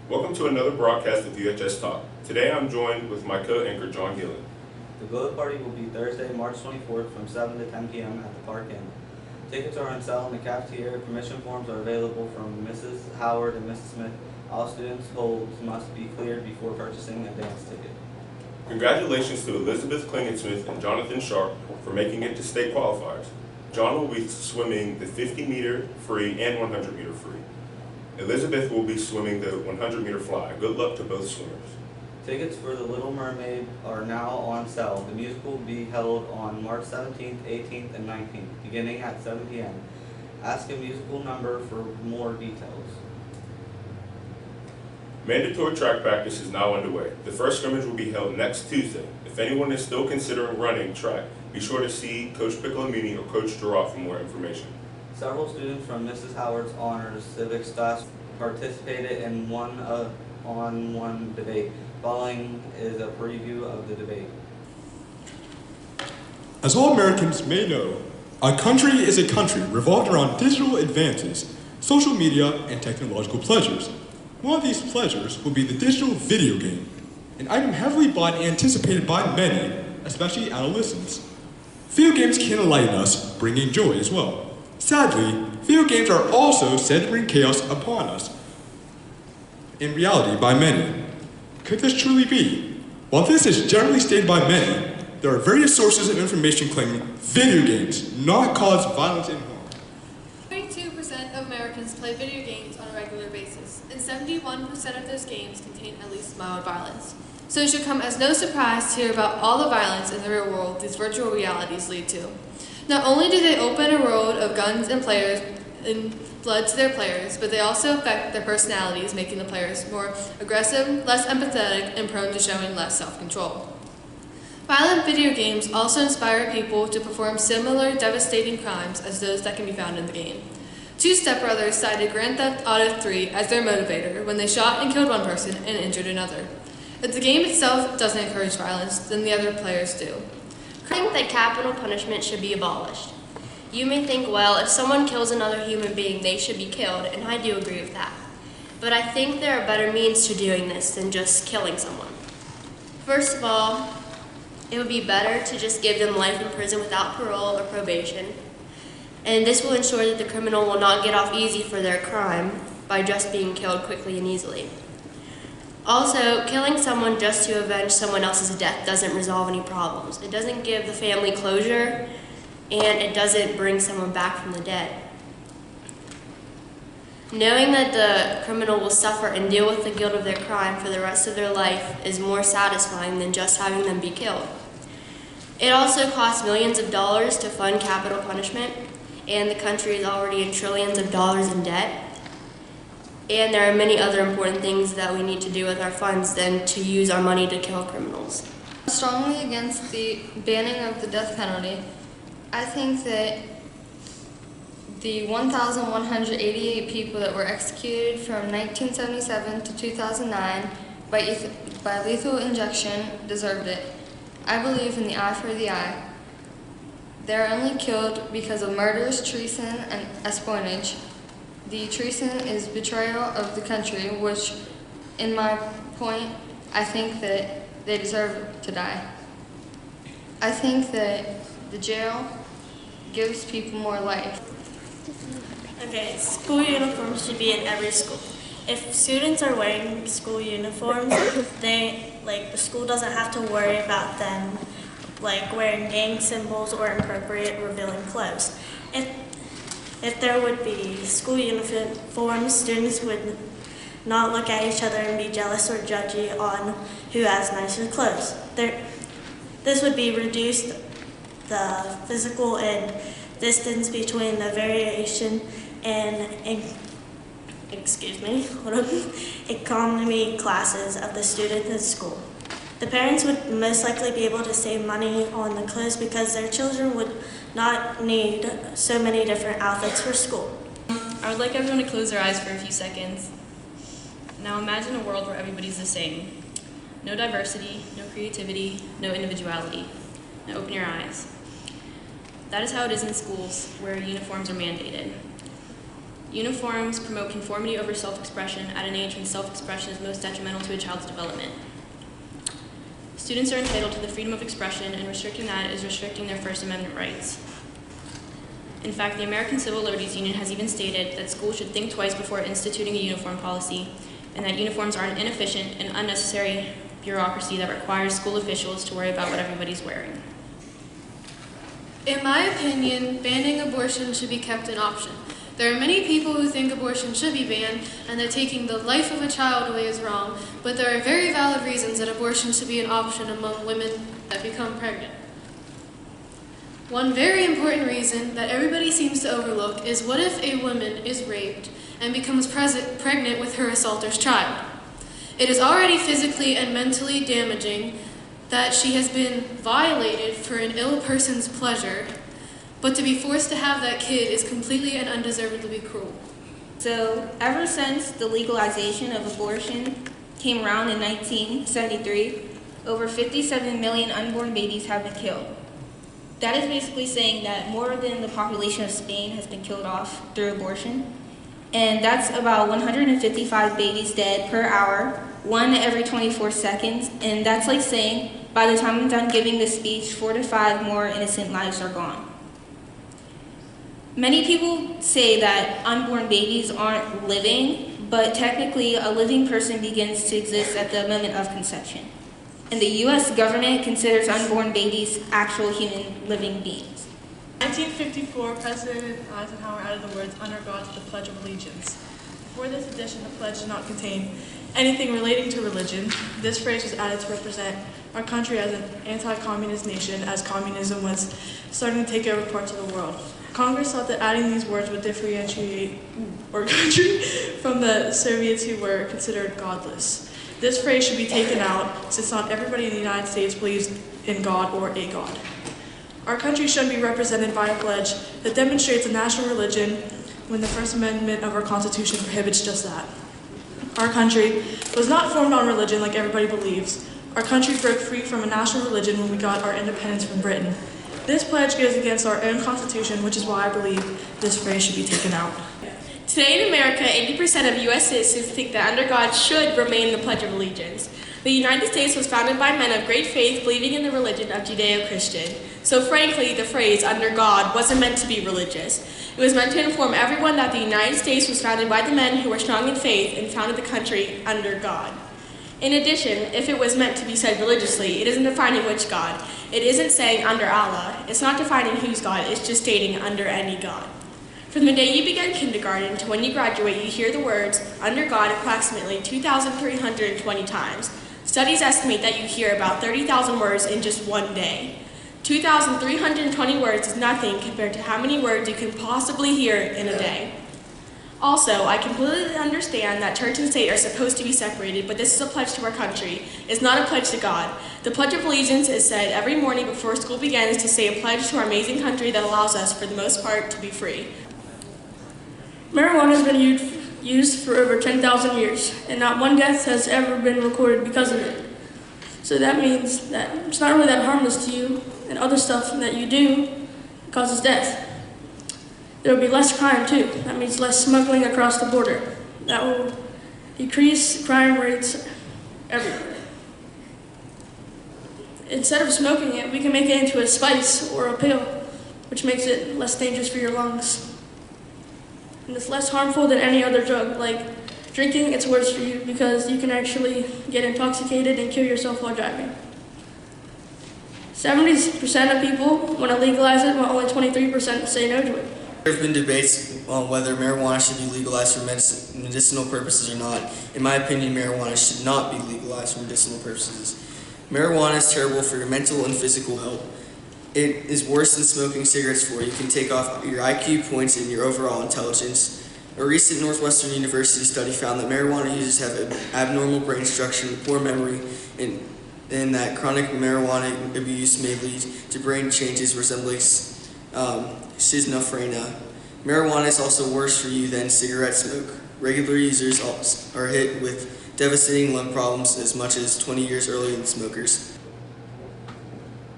Welcome to another broadcast of UHS Talk. Today I'm joined with my co-anchor, John Gillen. The Go Party will be Thursday, March 24th from 7 to 10 p.m. at the Park Inn. Tickets are on sale in the cafeteria. Permission forms are available from Mrs. Howard and Mrs. Smith. All students' holds must be cleared before purchasing a dance ticket. Congratulations to Elizabeth Klingensmith and Jonathan Sharp for making it to state qualifiers. John will be swimming the 50-meter free and 100-meter free. Elizabeth will be swimming the 100-meter fly. Good luck to both swimmers. Tickets for The Little Mermaid are now on sale. The musical will be held on March 17th, 18th, and 19th, beginning at 7 p.m. Ask a musical number for more details. Mandatory track practice is now underway. The first scrimmage will be held next Tuesday. If anyone is still considering running track, be sure to see Coach Piccolomini or Coach Girard for more information. Several students from Mrs. Howard's Honors Civics class participated in one-on-one debate. Following is a preview of the debate. As all Americans may know, our country is a country revolved around digital advances, social media, and technological pleasures. One of these pleasures will be the digital video game, an item heavily bought and anticipated by many, especially adolescents. Video games can enlighten us, bringing joy as well. Sadly, video games are also said to bring chaos upon us, in reality by many. Could this truly be? While this is generally stated by many, there are various sources of information claiming video games not cause violence and harm. 42% of Americans play video games on a regular basis, and 71% of those games contain at least mild violence. So it should come as no surprise to hear about all the violence in the real world these virtual realities lead to. Not only do they open a road of guns and blood to their players, but they also affect their personalities, making the players more aggressive, less empathetic, and prone to showing less self-control. Violent video games also inspire people to perform similar devastating crimes as those that can be found in the game. Two stepbrothers cited Grand Theft Auto 3 as their motivator when they shot and killed one person and injured another. If the game itself doesn't encourage violence, then the other players do. I think that capital punishment should be abolished. You may think, well, if someone kills another human being, they should be killed, and I do agree with that. But I think there are better means to doing this than just killing someone. First of all, it would be better to just give them life in prison without parole or probation, and this will ensure that the criminal will not get off easy for their crime by just being killed quickly and easily. Also, killing someone just to avenge someone else's death doesn't resolve any problems. It doesn't give the family closure, and it doesn't bring someone back from the dead. Knowing that the criminal will suffer and deal with the guilt of their crime for the rest of their life is more satisfying than just having them be killed. It also costs millions of dollars to fund capital punishment, and the country is already in trillions of dollars in debt. And there are many other important things that we need to do with our funds than to use our money to kill criminals. I'm strongly against the banning of the death penalty. I think that the 1,188 people that were executed from 1977 to 2009 by lethal injection deserved it. I believe in the eye for the eye. They are only killed because of murders, treason, and espionage. The treason is betrayal of the country, which, in my point, I think that they deserve to die. I think that the jail gives people more life. Okay, school uniforms should be in every school. If students are wearing school uniforms, the school doesn't have to worry about them wearing gang symbols or inappropriate revealing clothes. If there would be school uniforms, students would not look at each other and be jealous or judgy on who has nicer clothes. This would be reduced the physical and distance between the variation and economy classes of the students in school. The parents would most likely be able to save money on the clothes because their children would not need so many different outfits for school. I would like everyone to close their eyes for a few seconds. Now imagine a world where everybody's the same. No diversity, no creativity, no individuality. Now open your eyes. That is how it is in schools where uniforms are mandated. Uniforms promote conformity over self-expression at an age when self-expression is most detrimental to a child's development. Students are entitled to the freedom of expression, and restricting that is restricting their First Amendment rights. In fact, the American Civil Liberties Union has even stated that schools should think twice before instituting a uniform policy, and that uniforms are an inefficient and unnecessary bureaucracy that requires school officials to worry about what everybody's wearing. In my opinion, banning abortion should be kept an option. There are many people who think abortion should be banned and that taking the life of a child away is wrong, but there are very valid reasons that abortion should be an option among women that become pregnant. One very important reason that everybody seems to overlook is what if a woman is raped and becomes pregnant with her assaulter's child? It is already physically and mentally damaging that she has been violated for an ill person's pleasure, but to be forced to have that kid is completely and undeservedly cruel. So, ever since the legalization of abortion came around in 1973, over 57 million unborn babies have been killed. That is basically saying that more than the population of Spain has been killed off through abortion. And that's about 155 babies dead per hour, 1 every 24 seconds. And that's like saying, by the time I'm done giving this speech, 4 to 5 more innocent lives are gone. Many people say that unborn babies aren't living, but technically a living person begins to exist at the moment of conception. And the US government considers unborn babies actual human living beings. 1954, President Eisenhower added the words "under God" to the Pledge of Allegiance. Before this edition, the pledge did not contain anything relating to religion. This phrase was added to represent our country as an anti-communist nation, as communism was starting to take over parts of the world. Congress thought that adding these words would differentiate our country from the Soviets, who were considered godless. This phrase should be taken out, since not everybody in the United States believes in God or a God. Our country should be represented by a pledge that demonstrates a national religion when the First Amendment of our Constitution prohibits just that. Our country was not formed on religion like everybody believes. Our country broke free from a national religion when we got our independence from Britain. This pledge goes against our own Constitution, which is why I believe this phrase should be taken out. Today in America, 80% of U.S. citizens think that under God should remain the Pledge of Allegiance. The United States was founded by men of great faith believing in the religion of Judeo-Christian. So frankly, the phrase "under God" wasn't meant to be religious. It was meant to inform everyone that the United States was founded by the men who were strong in faith and founded the country under God. In addition, if it was meant to be said religiously, it isn't defining which God. It isn't saying under Allah. It's not defining whose God. It's just stating under any God. From the day you begin kindergarten to when you graduate, you hear the words "under God" approximately 2,320 times. Studies estimate that you hear about 30,000 words in just one day. 2,320 words is nothing compared to how many words you can possibly hear in a day. Also, I completely understand that church and state are supposed to be separated, but this is a pledge to our country. It's not a pledge to God. The Pledge of Allegiance is said every morning before school begins to say a pledge to our amazing country that allows us, for the most part, to be free. Marijuana has been used for over 10,000 years, and not one death has ever been recorded because of it. So that means that it's not really that harmless to you, and other stuff that you do causes death. There will be less crime too. That means less smuggling across the border. That will decrease crime rates everywhere. Instead of smoking it, we can make it into a spice or a pill, which makes it less dangerous for your lungs. And it's less harmful than any other drug. Like drinking, it's worse for you because you can actually get intoxicated and kill yourself while driving. 70% of people want to legalize it, while only 23% say no to it. There have been debates on whether marijuana should be legalized for medicinal purposes or not. In my opinion, marijuana should not be legalized for medicinal purposes. Marijuana is terrible for your mental and physical health. It is worse than smoking cigarettes for you. It can take off your IQ points and your overall intelligence. A recent Northwestern University study found that marijuana users have an abnormal brain structure and poor memory, and that chronic marijuana abuse may lead to brain changes resembling schizophrenia. Marijuana is also worse for you than cigarette smoke. Regular users are hit with devastating lung problems as much as 20 years earlier than smokers.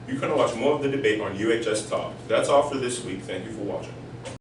You can watch more of the debate on UHS Talk. That's all for this week. Thank you for watching.